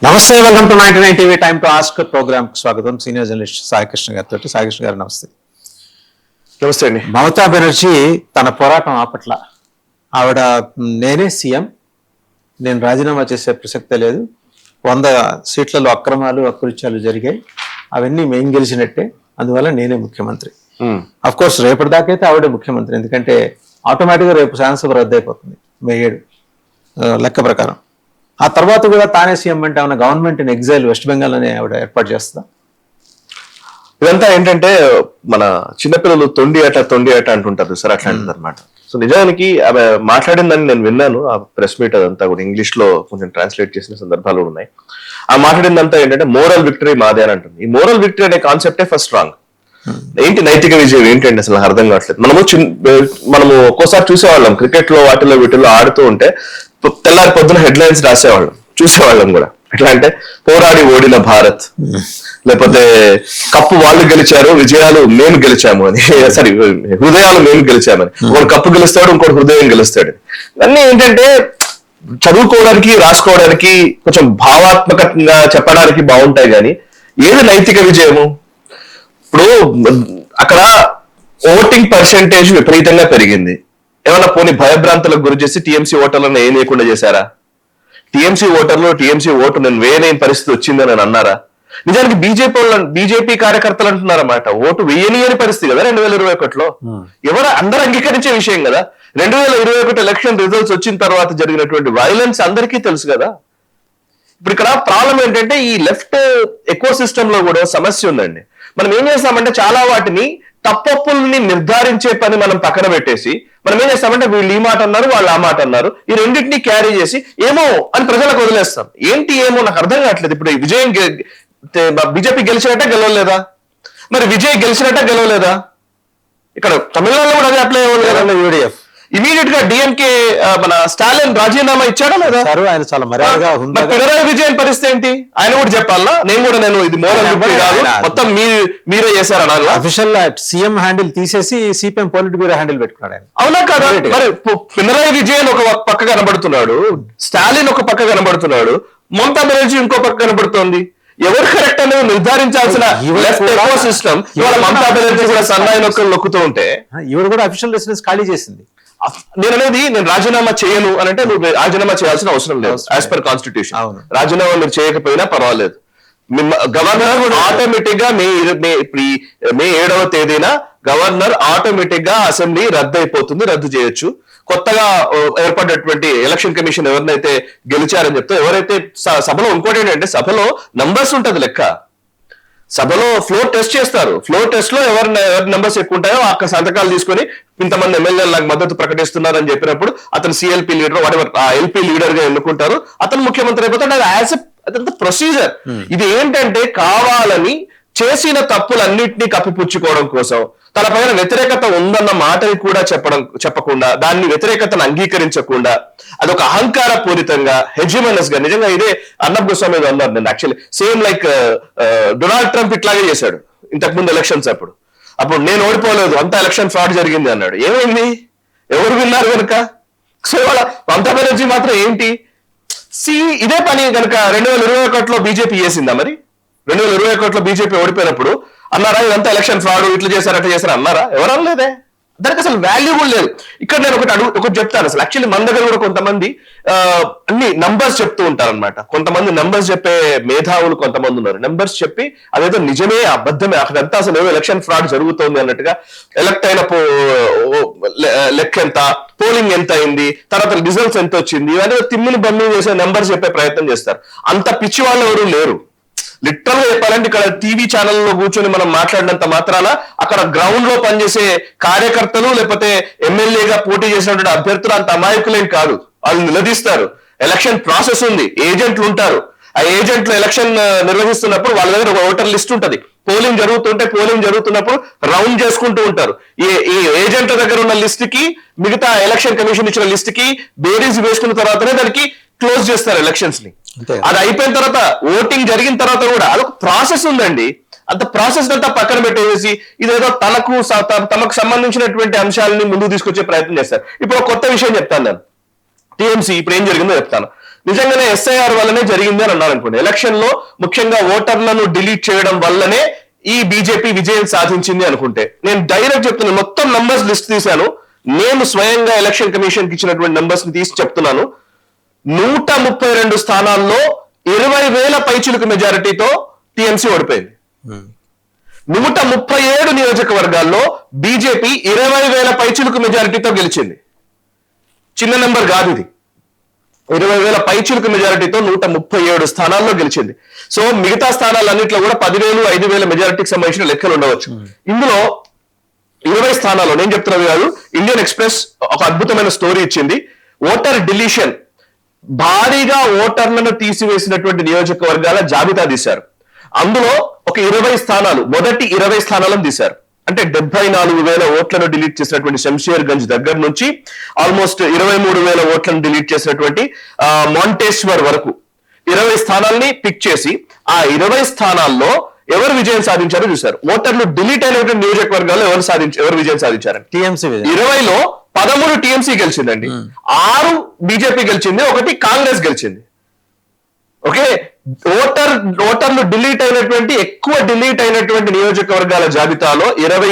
నమస్తే, welcome to 99 TV time to ask program కి స్వాగతం. సీనియర్ జర్నలిస్ట్ సాయికృష్ణ గారితో. సాయికృష్ణ గారు నమస్తే. నమస్తే అండి. మమతా బెనర్జీ తన పోరాటం ఆపట్ల. ఆవిడ నేనే సీఎం, నేను రాజీనామా చేసే ప్రసక్తే లేదు, 100 సీట్లలో అక్రమాలు అకృత్యాలు జరిగాయి, అవన్నీ మేము గెలిచినట్టే, అందువల్ల నేనే ముఖ్యమంత్రి. అఫ్ కోర్స్ రేపటి దాకైతే ఆవిడే ముఖ్యమంత్రి, ఎందుకంటే ఆటోమేటిక్గా రేపు శాసనసభ రద్దు అయిపోతుంది మే 7 లెక్క ప్రకారం. ఆ తర్వాత కూడా తానే సీఎం అంటే ఏమన్నా government in exhale west Bengal అనే ఆవిడ ఏర్పాటు చేస్తుందా? ఇదంతా ఏంటంటే మన చిన్నపిల్లలు తొండి ఆట అంటుంటారు సార్, అట్లాంటిది అనమాట. సో నిజానికి ఆమె మాట్లాడిందని నేను విన్నాను, ఆ ప్రెస్ మీట్ అదంతా కూడా ఇంగ్లీష్ లో కొంచెం ట్రాన్స్లేట్ చేసిన సందర్భాలు ఉన్నాయి. ఆ మాట్లాడిందంతా ఏంటంటే మోరల్ విక్టరీ మాదే అని అంటుంది. ఈ మోరల్ విక్టరీ అనే కాన్సెప్టే ఫస్ట్ రాంగ్. ఏంటి నైతిక విజయం ఏంటండి అసలు నాకు అర్థం కావట్లేదు. మనము ఒక్కోసారి చూసేవాళ్ళం క్రికెట్ లో వాటిలో వీటిల్లో ఆడుతూ ఉంటే తెల్లారి పొద్దున హెడ్లైన్స్ రాసేవాళ్ళం, చూసేవాళ్ళం కూడా. ఎట్లా అంటే పోరాడి ఓడిన భారత్, లేకపోతే కప్పు వాళ్ళు గెలిచారు, విజయాలు మేము గెలిచాము అని, సారీ హృదయాలు మేము గెలిచామని. ఒకడు కప్పు గెలుస్తాడు, ఇంకోటి హృదయం గెలుస్తాడు. ఇవన్నీ ఏంటంటే చదువుకోవడానికి రాసుకోవడానికి కొంచెం భావాత్మకంగా చెప్పడానికి బాగుంటాయి, కానీ ఏది నైతిక విజయము? ఇప్పుడు అక్కడ ఓటింగ్ పర్సెంటేజ్ విపరీతంగా పెరిగింది. ఏమన్నా పోనీ భయభ్రాంతులకు గురి చేసి టీఎంసీ ఓటర్లను ఏం లేకుండా చేశారా? టీఎంసీ ఓటు నేను వేయలేని పరిస్థితి వచ్చిందని అన్నారా? నిజానికి బీజేపీ కార్యకర్తలు అంటున్నారన్నమాట, ఓటు వేయని పరిస్థితి కదా 2021లో. ఎవరు అందరూ అంగీకరించే విషయం కదా. 2021 ఎలక్షన్ రిజల్ట్స్ వచ్చిన తర్వాత జరిగినటువంటి వైలెన్స్ అందరికీ తెలుసు కదా. ఇప్పుడు ఇక్కడ ప్రాబ్లం ఏంటంటే ఈ లెఫ్ట్ ఎకో సిస్టమ్ లో కూడా సమస్య ఉందండి. మనం ఏం చేస్తామంటే చాలా వాటిని తప్పొప్పుల్ని నిర్ధారించే పని మనం పక్కన పెట్టేసి మనం ఏం చేస్తామంటే వీళ్ళు ఈ మాట అన్నారు, వాళ్ళు ఆ మాట అన్నారు, ఈ రెండింటినీ క్యారీ చేసి ఏమో అని ప్రజలకు వదిలేస్తాం. ఏంటి ఏమో నాకు అర్థం కావట్లేదు. ఇప్పుడు విజయం బీజేపీ గెలిచినట్టే గెలవలేదా? మరి విజయ్ గెలిచినట్టే గెలవలేదా? ఇక్కడ తమిళనాడులో కూడా అదే అప్లై అవ్వాలి కదా. యూడిఎఫ్ ఇమీడియట్ గా డిఎంకే మన స్టాలిన్ రాజీనామా ఇచ్చాడా లేదా? ఆయన చాలా మర్యాదగా పినరాయి విజయన్ పరిస్థితి ఏంటి? ఆయన కూడా చెప్పాలా, నేను ఇది మోరల్ విక్టరీ కాదు, మొత్తం మీరే చేశారు. అఫీషియల్ సీఎం హ్యాండిల్ తీసేసి సిపిఎం పొలిట్ బ్యూరో హ్యాండిల్ పెట్టుకున్నాడు ఆయన. అవునా కదా? మరి పినరాయి విజయన్ ఒక పక్క కనబడుతున్నాడు, స్టాలిన్ ఒక పక్క కనబడుతున్నాడు, మమతా బెనర్జీ ఇంకో పక్క కనబడుతోంది. ఎవరు కరెక్ట్ అనేది నిర్ధారించాల్సిన లెఫ్ట్ ఎకో సిస్టమ్ ఇవాళ మమతా బెనర్జీ కూడా సన్నాయి నొక్కుతూ ఉంటే ఇవి కూడా అఫీషియల్ రెసిడెన్స్ ఖాళీ చేసింది. నేను రాజీనామా చేయను అని అంటే నువ్వు రాజీనామా చేయాల్సిన అవసరం లేదు. యాజ్ పర్ కాన్స్టిట్యూషన్ రాజీనామా మీరు చేయకపోయినా పర్వాలేదు. గవర్నర్ ఆటోమేటిక్ గా మే 7వ తేదీన గవర్నర్ ఆటోమేటిక్ గా అసెంబ్లీ రద్దు చేయొచ్చు. కొత్తగా ఏర్పడినటువంటి ఎలక్షన్ కమిషన్ ఎవరినైతే గెలిచారని చెప్తే ఎవరైతే సభలో ఇంకోటి ఏంటంటే సభలో నంబర్స్ ఉంటది లెక్క. సభలో ఫ్లోర్ టెస్ట్ చేస్తారు. ఫ్లోర్ టెస్ట్ లో ఎవరి నెంబర్స్ ఎక్కువ ఉంటాయో ఆ సంతకాలు తీసుకొని ఇంతమంది ఎమ్మెల్యేలు నాకు మద్దతు ప్రకటిస్తున్నారు అని చెప్పినప్పుడు అతను సిఎల్పి లీడర్ వాటెవర్ ఆ ఎల్పీ లీడర్ గా ఎన్నుకుంటారు. అతను ముఖ్యమంత్రి అయిపోతాడు. అది అదంతా ప్రొసీజర్. ఇది ఏంటంటే కావాలని చేసిన తప్పులన్నింటినీ కప్పిపుచ్చుకోవడం కోసం తన పైన వ్యతిరేకత ఉందన్న మాటని కూడా చెప్పకుండా దాన్ని వ్యతిరేకతను అంగీకరించకుండా అదొక అహంకార పూరితంగా హెజిమనస్ గా, నిజంగా ఇదే అర్నబ్ గోస్వామి అన్నారు. నేను actually same like Donald Trump ఇట్లాగే చేశాడు ఇంతకుముందు ఎలక్షన్స్ అప్పుడు నేను ఓడిపోలేదు, అంతా ఎలక్షన్ ఫ్రాడ్ జరిగింది అన్నాడు. ఏమైంది? ఎవరు విన్నారు కనుక? సో ఇవాళ మమతా బెనర్జీ మాత్రం ఏంటి ఇదే పని కనుక 2021లో బీజేపీ చేసిందా? మరి 2021లో బీజేపీ ఓడిపోయినప్పుడు అన్నారా ఇదంతా ఎలక్షన్ ఫ్రాడ్, ఇట్లా చేశారు అట్లా చేశారు అన్నారా? ఎవరు అనలేదే. దానికి అసలు వాల్యూ కూడా లేదు. ఇక్కడ నేను ఒకటి చెప్తాను. అసలు యాక్చువల్లీ మన దగ్గర కూడా కొంతమంది అన్ని నంబర్స్ చెప్తూ ఉంటారనమాట. కొంతమంది నంబర్స్ చెప్పే మేధావులు కొంతమంది ఉన్నారు. నంబర్స్ చెప్పి అదేదో నిజమే అబద్ధమే అక్కడంతా అసలు ఏదో ఎలక్షన్ ఫ్రాడ్ జరుగుతోంది అన్నట్టుగా ఎలక్ట్ అయిన లెక్క ఎంత, పోలింగ్ ఎంత అయింది, తర్వాత రిజల్ట్స్ ఎంత వచ్చింది, ఇవన్నీ తిమ్మిని బమ్మి చేసే నంబర్స్ చెప్పే ప్రయత్నం చేస్తారు. అంత పిచ్చి వాళ్ళు ఎవరు లేరు. లిటరల్ గా చెప్పాలంటే ఇక్కడ టీవీ ఛానల్లో కూర్చొని మనం మాట్లాడినంత మాత్రాన అక్కడ గ్రౌండ్ లో పనిచేసే కార్యకర్తలు లేకపోతే ఎమ్మెల్యేగా పోటీ చేసినటువంటి అభ్యర్థులు అంత అమాయకులేం కాదు. వాళ్ళు నిలదీస్తారు. ఎలక్షన్ ప్రాసెస్ ఉంది, ఏజెంట్లు ఉంటారు. ఆ ఏజెంట్లు ఎలక్షన్ నిర్వహిస్తున్నప్పుడు వాళ్ళ దగ్గర ఒక ఓటర్ లిస్ట్ ఉంటది. పోలింగ్ జరుగుతున్నప్పుడు రౌండ్ చేసుకుంటూ ఉంటారు. ఈ ఏజెంట్ల దగ్గర ఉన్న లిస్ట్ కి మిగతా ఎలక్షన్ కమిషన్ ఇచ్చిన లిస్ట్ కి బేరీజ్ వేసుకున్న తర్వాతనే దానికి క్లోజ్ చేస్తారు ఎలక్షన్స్ ని. అది అయిపోయిన తర్వాత ఓటింగ్ జరిగిన తర్వాత కూడా అదొక ప్రాసెస్ ఉందండి. అంత ప్రాసెస్ అంతా పక్కన పెట్టేసి ఇదేదో తమకు సంబంధించినటువంటి అంశాలని ముందుకు తీసుకొచ్చే ప్రయత్నం చేస్తారు. ఇప్పుడు ఒక కొత్త విషయం చెప్తాను నేను. టీఎంసీ ఇప్పుడు ఏం జరిగిందో చెప్తాను. నిజంగానే ఎస్ఐఆర్ వల్లనే జరిగింది అని అన్నారు అనుకోండి. ఎలక్షన్ లో ముఖ్యంగా ఓటర్లను డిలీట్ చేయడం వల్లనే ఈ బీజేపీ విజయం సాధించింది అనుకుంటే, నేను డైరెక్ట్ చెప్తున్నాను, మొత్తం నంబర్స్ లిస్ట్ తీశాను, నేను స్వయంగా ఎలక్షన్ కమిషన్ కి ఇచ్చినటువంటి నంబర్స్ ని తీసి చెప్తున్నాను. 132 స్థానాల్లో 20,000 పైచులకు మెజారిటీతో టీఎంసీ ఓడిపోయింది. 137 నియోజకవర్గాల్లో బీజేపీ 20,000 పైచులకు మెజారిటీతో గెలిచింది. చిన్న నెంబర్ కాదు ఇది. 20,000 పైచులకు మెజారిటీతో 137 స్థానాల్లో గెలిచింది. సో మిగతా స్థానాలన్నింటిలో కూడా 10,000, 5,000 మెజారిటీకి సంబంధించిన లెక్కలు ఉండవచ్చు. ఇందులో 20 స్థానాల్లో నేను చెప్తున్నది కాదు, ఇండియన్ ఎక్స్ప్రెస్ ఒక అద్భుతమైన స్టోరీ ఇచ్చింది. ఓటర్ డిలీషన్, భారీగా ఓటర్లను తీసివేసినటువంటి నియోజకవర్గాల జాబితా తీశారు. అందులో ఒక 20 స్థానాలు, మొదటి 20 స్థానాలను తీశారు. అంటే 74,000 ఓట్లను డిలీట్ చేసినటువంటి శంషేర్ గంజ్ దగ్గర నుంచి ఆల్మోస్ట్ 23,000 ఓట్లను డిలీట్ చేసినటువంటి మాంటేశ్వర్ వరకు 20 స్థానాల్ని పిక్ చేసి ఆ 20 స్థానాల్లో ఎవరు విజయం సాధించారో చూశారు. ఓటర్లు డిలీట్ అయినటువంటి నియోజకవర్గాల్లో ఎవరు విజయం సాధించారండి? టీఎంసీ 20లో 13 టీఎంసీ గెలిచిందండి, 6 బీజేపీ గెలిచింది, 1 కాంగ్రెస్ గెలిచింది. ఓకే, ఓటర్లు ఎక్కువ డిలీట్ అయినటువంటి నియోజకవర్గాల జాబితాలో 20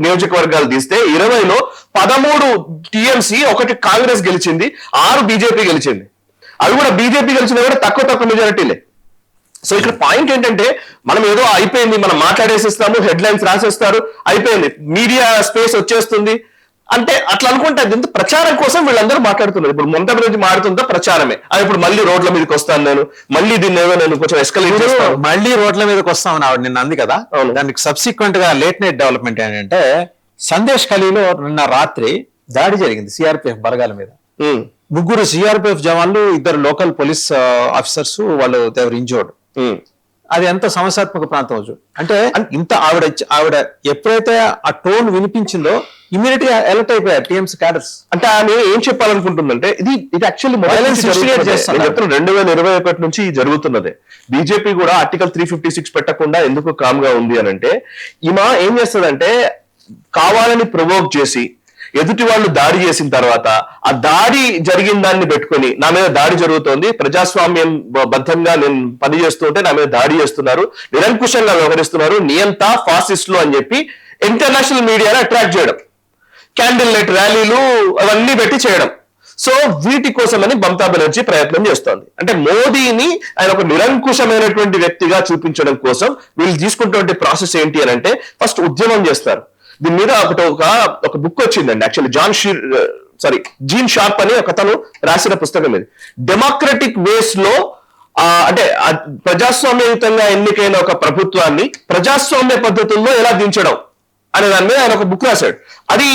నియోజకవర్గాలు తీస్తే 20లో 13 టీఎంసీ, 1 కాంగ్రెస్ గెలిచింది, 6 బీజేపీ గెలిచింది. అవి కూడా బీజేపీ గెలిచిన కూడా తక్కువ మెజారిటీలే. సో ఇక్కడ పాయింట్ ఏంటంటే, మనం ఏదో అయిపోయింది, మనం మాట్లాడేసిస్తాము, హెడ్లైన్స్ రాసేస్తారు, అయిపోయింది, మీడియా స్పేస్ వచ్చేస్తుంది అంటే అట్లా అనుకుంటే అది ప్రచారం కోసం వీళ్ళందరూ మాట్లాడుతున్నారు. ఇప్పుడు మమతా బెనర్జీ మాట్లాడుతుందా ప్రచారమే, అది ఇప్పుడు మళ్ళీ రోడ్ల మీదకి వస్తాను, మళ్ళీ దీన్ని ఏదో నేను కొంచెం ఎస్కలేట్ చేస్తాను, మళ్ళీ రోడ్ల మీదకి వస్తామని ఆవిడ నిన్న అంది కదా. దానికి సబ్సిక్వెంట్ గా లేట్ నైట్ డెవలప్మెంట్ ఏంటంటే, సందేశ్ ఖలీలో నిన్న రాత్రి దాడి జరిగింది సిఆర్పిఎఫ్ బలగాల మీద. 3 సిఆర్పిఎఫ్ జవాన్లు, 2 లోకల్ పోలీస్ ఆఫీసర్స్, వాళ్ళు దేవర్ ఇంజోర్డ్. అది ఎంత సమస్యాత్మక ప్రాంతం అంటే ఇంత ఆవిడ ఎప్పుడైతే ఆ టోన్ వినిపించిందో ఇమీడియట్ గా అలర్ట్ అయిపోయారు టీఎంసీ క్యాడర్స్. అంటే ఆమె ఏం చెప్పాలనుకుంటుందంటే, ఇది యాక్చువల్లీ 2021 నుంచి జరుగుతున్నదే. బీజేపీ కూడా ఆర్టికల్ 356 పెట్టకుండా ఎందుకు కామ్ గా ఉంది అని అంటే, ఈమె ఏం చేస్తుందంటే కావాలని ప్రొవోక్ చేసి ఎదుటి వాళ్ళు దాడి చేసిన తర్వాత ఆ దాడి జరిగిన దాన్ని పెట్టుకొని, నా మీద దాడి జరుగుతోంది, ప్రజాస్వామ్యం బద్ధంగా నేను పనిచేస్తుంటే నా మీద దాడి చేస్తున్నారు, నిరంకుశంగా వ్యవహరిస్తున్నారు, నియంత ఫాసిస్టులు అని చెప్పి ఇంటర్నేషనల్ మీడియాను అట్రాక్ట్ చేయడం, క్యాండిల్ లైట్ ర్యాలీలు అవన్నీ పెట్టి చేయడం. సో వీటి కోసమని మమతా బెనర్జీ ప్రయత్నం చేస్తోంది. అంటే మోదీని ఆయన ఒక నిరంకుశమైనటువంటి వ్యక్తిగా చూపించడం కోసం వీళ్ళు తీసుకున్నటువంటి ప్రాసెస్ ఏంటి అని అంటే, ఫస్ట్ ఉద్యమం చేస్తారు. దీని మీద ఒక బుక్ వచ్చిందండి, యాక్చువల్లీ జీన్ షార్ప్ అని ఒక అతను రాసిన పుస్తకం ఇది. డెమోక్రటిక్ వేస్ లో అంటే ప్రజాస్వామ్యయుతంగా ఎన్నికైన ఒక ప్రభుత్వాన్ని ప్రజాస్వామ్య పద్ధతుల్లో ఎలా దించడం అనే దాని మీద ఆయన ఒక బుక్ రాశాడు. ఇది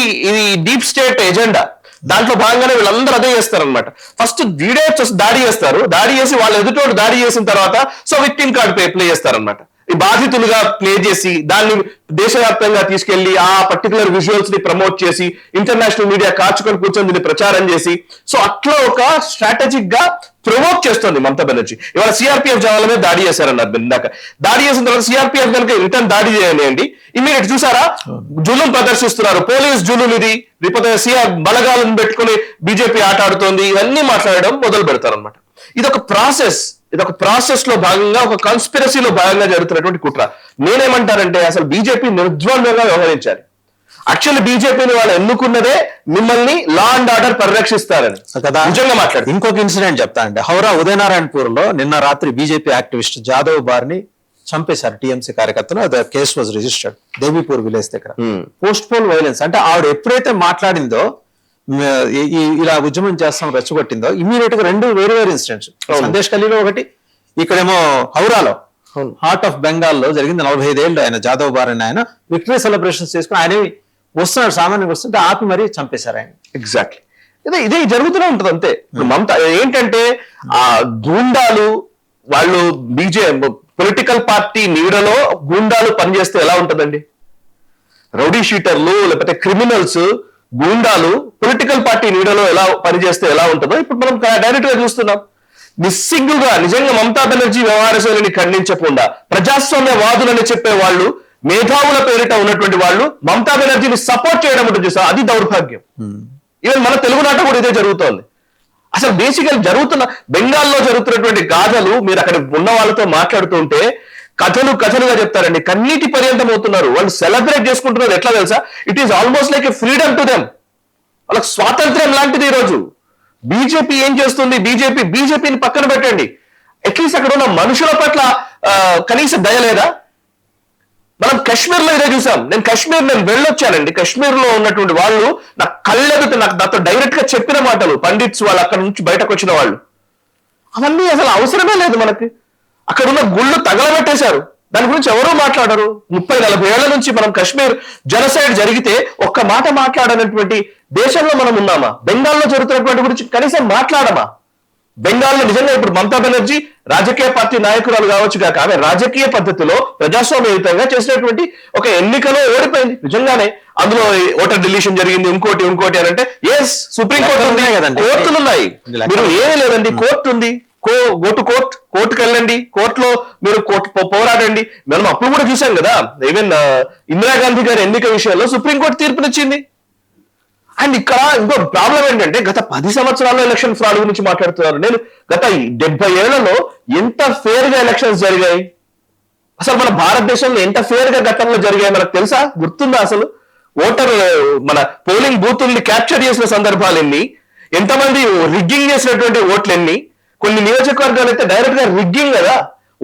డీప్ స్టేట్ ఎజెండా. దాంట్లో భాగంగానే వీళ్ళందరూ అదే చేస్తారనమాట. ఫస్ట్ వీడే దాడి చేస్తారు, దాడి చేసి వాళ్ళ ఎదుటోడు దాడి చేసిన తర్వాత సో విక్టిమ్ కార్డ్ ప్లే చేస్తారనమాట. ఈ బాధితులుగా ప్లే చేసి దాన్ని దేశవ్యాప్తంగా తీసుకెళ్లి ఆ పర్టికులర్ విజువల్స్ ని ప్రమోట్ చేసి ఇంటర్నేషనల్ మీడియా కాచుకొని కూర్చొని దీన్ని ప్రచారం చేసి, సో అట్లా ఒక స్ట్రాటజిక్ గా ప్రమోట్ చేస్తుంది మమతా బెనర్జీ. ఇవాళ సిఆర్పిఎఫ్ జవాన్ల మీద దాడి చేశారన్నారు. ఇందాక దాడి చేసిన తర్వాత సిఆర్పిఎఫ్ కనుక రిటర్న్ దాడి చేయండి, ఇమీడియట్ చూసారా జులుం ప్రదర్శిస్తున్నారు, పోలీస్ జులుం, ఇది లేకపోతే సిఆర్ బలగాలను పెట్టుకుని బీజేపీ ఆట ఆడుతోంది, ఇవన్నీ మాట్లాడడం మొదలు పెడతారు అనమాట. ఇదొక ప్రాసెస్ లో భాగంగా, ఒక కాన్స్పిరసీలో భాగంగా జరుగుతున్నటువంటి కుట్ర. నేనేమంటానంటే, అసలు బీజేపీ నిర్ద్వంద్వంగా వ్యవహరించాలి. యాక్చువల్లీ బీజేపీని వాళ్ళు ఎన్నుకున్నదే మిమ్మల్ని లా అండ్ ఆర్డర్ పరిరక్షిస్తారని కదా. నిజంగా మాట్లాడు. ఇంకొక ఇన్సిడెంట్ చెప్తా అండి. హౌరా ఉదయనారాయణపూర్ లో నిన్న రాత్రి బీజేపీ యాక్టివిస్ట్ జాదవ్ బార్ని చంపేశారు టీఎంసీ కార్యకర్తలు. అది కేసు వాజ్ రిజిస్టర్డ్ దేవీపూర్ విలేజ్ దగ్గర. పోస్ట్ పోల్ వైలెన్స్ అంటే ఆవిడ ఎప్పుడైతే మాట్లాడిందో, ఇలా ఉద్యమం చేస్తాం రెచ్చగొట్టిందో, ఇమీడియట్ గా 2 వేరు ఇన్సిడెంట్స్. సందేశ్ ఖలీలో ఒకటి, ఇక్కడేమో హౌరాలో హార్ట్ ఆఫ్ బెంగాల్లో జరిగింది. 45 ఏళ్ళు ఆయన జాదవ్ బార్ అని ఆయన విక్టరీ సెలబ్రేషన్స్ చేసుకుని ఆయన వస్తున్నాడు, సామాన్యంగా వస్తుంటే ఆపి మరీ చంపేశారు ఆయన. ఎగ్జాక్ట్లీ ఇదే జరుగుతూనే ఉంటుంది అంతే. మమతా ఏంటంటే ఆ గూండాలు వాళ్ళు పొలిటికల్ పార్టీ నీడలో గూండాలు పనిచేస్తే ఎలా ఉంటుందండి? రౌడీ షీటర్లు లేకపోతే క్రిమినల్స్, గూండాలు పొలిటికల్ పార్టీ నీడలో ఎలా పనిచేస్తే ఎలా ఉంటుందో ఇప్పుడు మనం డైరెక్ట్ గా చూస్తున్నాం. నిస్సిగ్గుగా నిజంగా మమతా బెనర్జీ వ్యవహార శైలిని ఖండించకుండా ప్రజాస్వామ్యవాదులని చెప్పే వాళ్ళు, మేధావుల పేరిట ఉన్నటువంటి వాళ్ళు మమతా బెనర్జీని సపోర్ట్ చేయడం ఉంటుంది చూసా, అది దౌర్భాగ్యం. ఈవెన్ మన తెలుగునాట కూడా ఇదే జరుగుతోంది. అసలు బేసికల్ బెంగాల్లో జరుగుతున్నటువంటి గాథలు మీరు అక్కడ ఉన్న వాళ్ళతో మాట్లాడుతుంటే కథలుగా చెప్తారండి. కన్నీటి పర్యంతం అవుతున్నారు. వాళ్ళు సెలబ్రేట్ చేసుకుంటున్నారు. ఎట్లా తెలుసా? It is almost like a freedom to them. వాళ్ళకి స్వాతంత్ర్యం లాంటిది ఈ రోజు. బీజేపీ ఏం చేస్తుంది? బీజేపీని పక్కన పెట్టండి, అట్లీస్ట్ అక్కడ ఉన్న మనుషుల పట్ల కనీస దయ లేదా? మనం కాశ్మీర్ లో ఇదే చూసాం. నేను వెళ్ళొచ్చానండి. కాశ్మీర్ లో ఉన్నటువంటి వాళ్ళు నా కళ్ళెదుట నాకు నాతో డైరెక్ట్ గా చెప్పిన మాటలు, పండిట్స్ వాళ్ళు అక్కడ నుంచి బయటకు వచ్చిన వాళ్ళు, అవన్నీ అసలు అవసరమే లేదు మనకి. అక్కడ ఉన్న గుళ్ళు తగలబెట్టేశారు. దాని గురించి ఎవరూ మాట్లాడరు. 30-40 ఏళ్ల నుంచి మనం కాశ్మీర్ జనసైడ్ జరిగితే ఒక్క మాట మాట్లాడనటువంటి దేశంలో మనం ఉన్నామా? బెంగాల్లో జరుగుతున్నటువంటి గురించి కనీసం మాట్లాడమా? బెంగాల్లో నిజంగా ఇప్పుడు మమతా బెనర్జీ రాజకీయ పార్టీ నాయకురాలు కావచ్చు కాక ఆమె రాజకీయ పద్ధతిలో ప్రజాస్వామ్యయుతంగా చేసినటువంటి ఒక ఎన్నికలో ఓడిపోయింది నిజంగానే. అందులో ఓటర్ డిలీషన్ జరిగింది, ఇంకోటి అని అంటే ఎస్, సుప్రీంకోర్టు ఉంది కదండి, కోర్టులు ఉన్నాయి. మీరు ఏమీ లేదండి, కోర్టు ఉంది. కోర్టుకు వెళ్ళండి, కోర్టులో మీరు పోరాడండి. మనం అప్పుడు కూడా చూసాం కదా, ఈవెన్ ఇందిరాగాంధీ గారి ఎన్నిక విషయంలో సుప్రీంకోర్టు తీర్పునిచ్చింది. అండ్ ఇక్కడ ఇంకో ప్రాబ్లం ఏంటంటే గత 10 సంవత్సరాల్లో ఎలక్షన్ ఫ్రాడ్ గురించి మాట్లాడుతున్నారు. నేను గత 70 ఏళ్లలో ఎంత ఫేర్ గా ఎలక్షన్స్ జరిగాయి, అసలు మన భారతదేశంలో ఎంత ఫేర్ గా గతంలో జరిగాయి మనకు తెలుసా? గుర్తుందా? అసలు మన పోలింగ్ బూతుల్ని క్యాప్చర్ చేసిన సందర్భాలు ఎన్ని, ఎంతమంది రిగ్గింగ్ చేసినటువంటి ఓట్లు ఎన్ని? కొన్ని నియోజకవర్గాలు అయితే డైరెక్ట్ గా రిగ్గింగ్ కదా,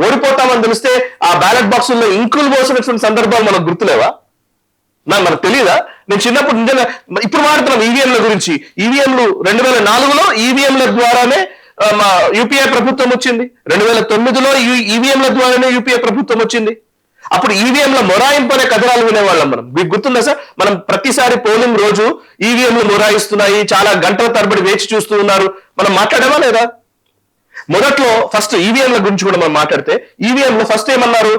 ఓడిపోతామని తెలిస్తే ఆ బ్యాలెట్ బాక్సుల్లో ఇంకులు పోసినటువంటి సందర్భాలు మనకు గుర్తులేవా? మనకు తెలియదా? నేను చిన్నప్పుడు నిజంగా ఇప్పుడు మాట్లాడుతున్నాం ఈవీఎంల గురించి. ఈవీఎంలు 2004లో ఈవీఎంల ద్వారానే యూపీఏ ప్రభుత్వం వచ్చింది. 2009లో ఈవీఎంల ద్వారానే యూపీఏ ప్రభుత్వం వచ్చింది. అప్పుడు ఈవీఎంల మొరాయింపు అనే కథనాలు వినేవాళ్ళం మనం. మీకు గుర్తుందా సార్? మనం ప్రతిసారి పోలింగ్ రోజు ఈవీఎంలు మొరాయిస్తున్నాయి, చాలా గంటల తరబడి వేచి చూస్తూ ఉన్నారు. మనం మాట్లాడామా లేదా? మొదట్లో ఫస్ట్ ఈవీఎంల గురించి కూడా మనం మాట్లాడితే ఈవీఎంలో ఫస్ట్ ఏమన్నారు?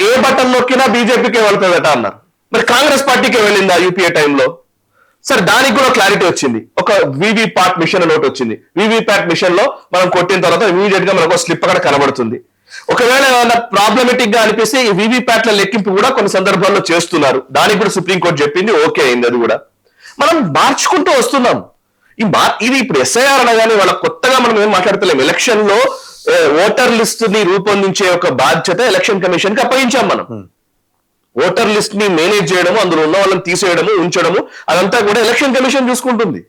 ఏ బటన్ నొక్కినా బీజేపీకే వెళ్తుందట అన్నారు. మరి కాంగ్రెస్ పార్టీకే వెళ్ళిందా యూపీఏ టైంలో? సరే, దానికి కూడా క్లారిటీ వచ్చింది. ఒక వీవీప్యాట్ మిషన్ నోట్ వచ్చింది. వీవీప్యాట్ మిషన్ లో మనం కొట్టిన తర్వాత ఇమీడియట్ గా మనకు స్లిప్ అక్కడ కనబడుతుంది. ఒకవేళ ఏమైనా ప్రాబ్లమేటిక్ గా అనిపిస్తే ఈ వీవీప్యాట్ల లెక్కింపు కూడా కొన్ని సందర్భాల్లో చేస్తున్నారు. దానికి కూడా సుప్రీంకోర్టు చెప్పింది, ఓకే అయింది. అది కూడా మనం మార్చుకుంటూ వస్తున్నాం. ఇది ఇప్పుడు ఎస్ఐఆర్ అనగానే వాళ్ళ కొత్తగా మనం ఏం మాట్లాడతలేం. ఎలక్షన్ లో ఓటర్ లిస్ట్ ని రూపొందించే ఒక బాధ్యత ఎలక్షన్ కమిషన్ కి అప్పగించాం మనం. ఓటర్ లిస్ట్ ని మేనేజ్ చేయడము, అందులో ఉన్న వాళ్ళని తీసేయడము, ఉంచడము, అదంతా కూడా ఎలక్షన్ కమిషన్ చూసుకుంటుంది.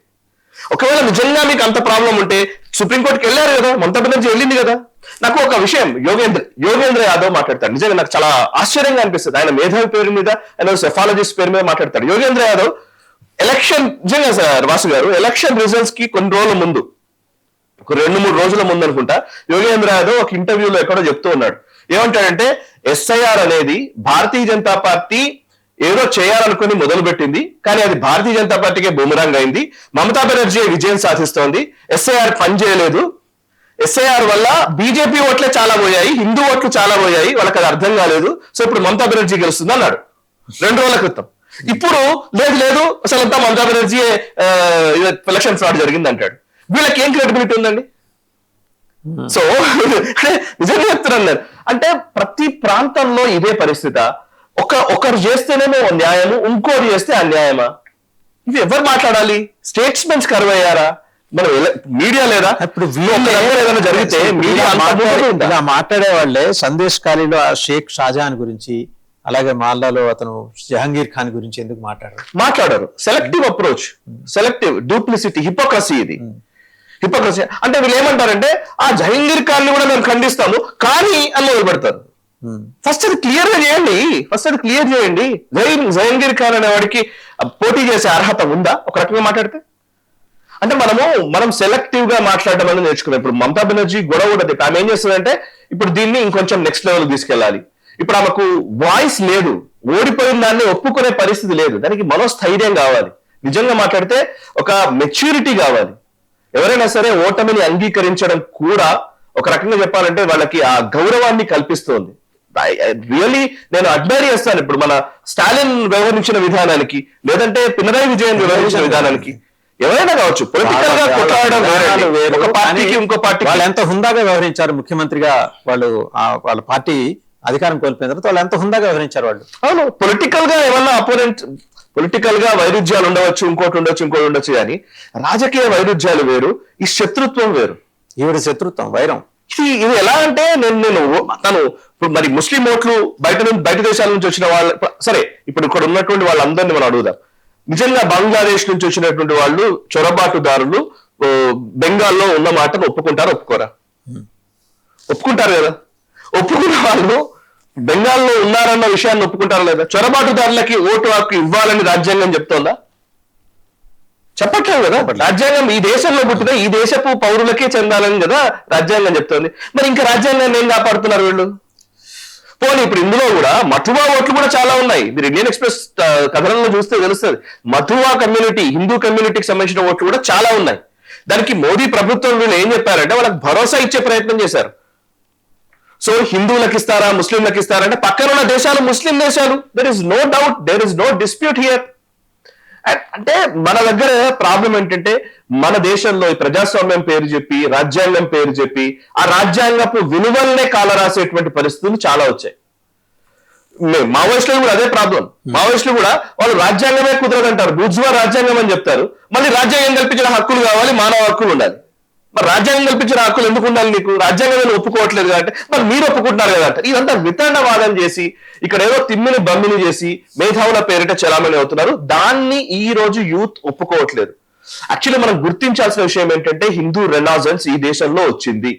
ఒకవేళ నిజంగా మీకు అంత ప్రాబ్లం ఉంటే సుప్రీంకోర్టుకి వెళ్ళారు కదా, మమతా బెనర్జీ వెళ్ళింది కదా. నాకు ఒక విషయం, యోగేంద్ర యాదవ్ మాట్లాడతాడు. నిజంగా నాకు చాలా ఆశ్చర్యంగా అనిపిస్తుంది. ఆయన మేధావి పేరు మీద, ఆయన సెఫాలజిస్ట్ పేరు మీద మాట్లాడతాడు. యోగేంద్ర యాదవ్ ఎలక్షన్, నిజంగా సార్ వాసు గారు, ఎలక్షన్ రిజల్ట్స్ కి కొన్ని రోజుల ముందు, ఒక 2-3 రోజుల ముందు అనుకుంటా, యోగేంద్ర యాదవ్ ఒక ఇంటర్వ్యూలో ఎక్కడో చెప్తూ ఉన్నాడు. ఏమంటాడంటే ఎస్ఐఆర్ అనేది భారతీయ జనతా పార్టీ ఏదో చేయాలనుకుని మొదలుపెట్టింది, కానీ అది భారతీయ జనతా పార్టీకే బూమరాంగ్ అయింది. మమతా బెనర్జీ విజయం సాధిస్తోంది. ఎస్ఐఆర్ పనిచేయలేదు. ఎస్ఐఆర్ వల్ల బీజేపీ ఓట్లే చాలా పోయాయి, హిందూ ఓట్లు చాలా పోయాయి, వాళ్ళకి అది అర్థం కాలేదు. సో ఇప్పుడు మమతా బెనర్జీ గెలుస్తుంది అన్నాడు 2 రోజుల క్రితం. ఇప్పుడు లేదు అసలు అంతా మమతా బెనర్జీ ఎలక్షన్ ఫ్రాడ్ జరిగింది అంటాడు. వీళ్ళకి ఏం క్రెడిబిలిటీ ఉందండి? సో నిజంగా చెప్తున్నాను నేను. అంటే ప్రతి ప్రాంతంలో ఇదే పరిస్థితి. ఒకరు చేస్తేనేమో న్యాయము, ఇంకోటి చేస్తే అన్యాయమా? ఇవి ఎవరు మాట్లాడాలి? స్టేట్స్మెన్స్ కరువయ్యారా? మనం మీడియా లేదా? ఇప్పుడు ఏదైనా జరిగితే మీడియా ఇలా మాట్లాడే వాళ్ళే సందేశ్ ఖాళీలో షేక్ షాజహాన్ గురించి, అలాగే మాల్లాలో అతను జహాంగీర్ ఖాన్ గురించి ఎందుకు మాట్లాడరు? Selective approach, selective duplicity, hypocrisy. ఇది హిపోక్రసీ. అంటే వీళ్ళు ఏమంటారంటే ఆ జహంగీర్ ఖాన్ ని కూడా మేము ఖండిస్తాము కానీ అని మొదలుపెడతారు. ఫస్ట్ అది క్లియర్ చేయండి. జహంగీర్ ఖాన్ అనే వాడికి పోటీ చేసే అర్హత ఉందా ఒక రకంగా మాట్లాడితే? అంటే మనం సెలెక్టివ్ గా మాట్లాడడం అనేది నేర్చుకున్నాం. ఇప్పుడు మమతా బెనర్జీ గొడవ కూడా ఆమె ఏం చేస్తుందంటే ఇప్పుడు దీన్ని ఇంకొంచెం నెక్స్ట్ లెవెల్ తీసుకెళ్ళాలి. ఇప్పుడు ఆమెకు వాయిస్ లేదు, ఓడిపోయిన దాన్ని ఒప్పుకునే పరిస్థితి లేదు. దానికి మనోస్థైర్యం కావాలి. నిజంగా మాట్లాడితే ఒక మెచ్యూరిటీ కావాలి. ఎవరైనా సరే ఓటమిని అంగీకరించడం కూడా ఒక రకంగా చెప్పాలంటే వాళ్ళకి ఆ గౌరవాన్ని కల్పిస్తోంది. రియల్లీ నేను అడ్మైర్ చేస్తాను. ఇప్పుడు మన స్టాలిన్ వ్యవహరించిన విధానానికి, లేదంటే పినరాయి విజయన్ వ్యవహరించిన విధానానికి ఎవరైనా కావచ్చు, పొలిటికల్ గా కొట్లాడడం ఒక పార్టీకి ఇంకో పార్టీ వాళ్ళు ఎంత హుందాగా వ్యవహరించారు. ముఖ్యమంత్రిగా వాళ్ళ పార్టీ అధికారం కోల్పోయిన తర్వాత వాళ్ళు ఎంత హుందాగా వ్యవహరించారు వాళ్ళు. అవును, పొలిటికల్ గా ఏమన్నా అపోనెంట్ పొలిటికల్ గా వైరుధ్యాలు ఉండవచ్చు, ఇంకోటి ఉండొచ్చు కానీ రాజకీయ వైరుధ్యాలు వేరు, ఈ శత్రుత్వం వేరు. ఈవిడ శత్రుత్వం, వైరం. ఇది ఎలా అంటే తను ఇప్పుడు మరి ముస్లిం ఓట్లు బయట దేశాల నుంచి వచ్చిన వాళ్ళు, సరే ఇప్పుడు ఇక్కడ ఉన్నటువంటి వాళ్ళందరినీ మనం అడుగుదాం. నిజంగా బంగ్లాదేశ్ నుంచి వచ్చినటువంటి వాళ్ళు చొరబాటుదారులు బెంగాల్లో ఉన్న మాటను ఒప్పుకుంటారా, ఒప్పుకోరా? ఒప్పుకుంటారు కదా. ఒప్పుకున్న వాళ్ళు బెంగాల్లో ఉన్నారన్న విషయాన్ని ఒప్పుకుంటారా లేదా? చొరబాటుదారులకి ఓటు హక్కు ఇవ్వాలని రాజ్యాంగం చెప్తోందా? చెప్పట్లేదు కదా. రాజ్యాంగం ఈ దేశంలో పుట్టిన ఈ దేశపు పౌరులకే చెందాలని కదా రాజ్యాంగం చెప్తోంది. మరి ఇంకా రాజ్యాంగాన్ని ఏం కాపాడుతున్నారు వీళ్ళు? పోనీ ఇప్పుడు ఇందులో కూడా మథువా ఓట్లు కూడా చాలా ఉన్నాయి. మీరు ఇండియన్ ఎక్స్ప్రెస్ కథనంలో చూస్తే తెలుస్తుంది. మథువా కమ్యూనిటీ, హిందూ కమ్యూనిటీకి సంబంధించిన ఓట్లు కూడా చాలా ఉన్నాయి. దానికి మోదీ ప్రభుత్వం వీళ్ళు ఏం చెప్పారంటే వాళ్ళకి భరోసా ఇచ్చే ప్రయత్నం చేశారు. సో హిందువులకు ఇస్తారా, ముస్లింలకు ఇస్తారా అంటే పక్కన ఉన్న దేశాలు ముస్లిం దేశాలు. There is no doubt, there is no dispute here. అంటే మన దగ్గర ప్రాబ్లం ఏంటంటే మన దేశంలో ఈ ప్రజాస్వామ్యం పేరు చెప్పి, రాజ్యాంగం పేరు చెప్పి, ఆ రాజ్యాంగపు విలువలనే కాలరాసేటువంటి పరిస్థితులు చాలా వచ్చాయి. మావోయిస్టులు కూడా అదే ప్రాబ్లం. మావోయిస్టులు కూడా వాళ్ళు రాజ్యాంగమే కుదరదంటారు, బూర్జువా రాజ్యాంగం అని చెప్తారు. మళ్ళీ రాజ్యాంగం కల్పించిన హక్కులు కావాలి, మానవ హక్కులు ఉండాలి. మరి రాజ్యాంగం కల్పించిన హక్కులు ఎందుకు ఉండాలి నీకు? రాజ్యాంగం ఒప్పుకోవట్లేదు కాబట్టి మరి మీరు ఒప్పుకుంటున్నారు కదా అంటారు. ఇదంతా వితండవాదం చేసి ఇక్కడ ఏదో తిమ్మిని బమ్మిని చేసి మేధావుల పేరిట చలామణి అవుతున్నారు. దాన్ని ఈ రోజు యూత్ ఒప్పుకోవట్లేదు. యాక్చువల్లీ మనం గుర్తించాల్సిన విషయం ఏంటంటే హిందూ రెనాజెన్స్ ఈ దేశంలో వచ్చింది.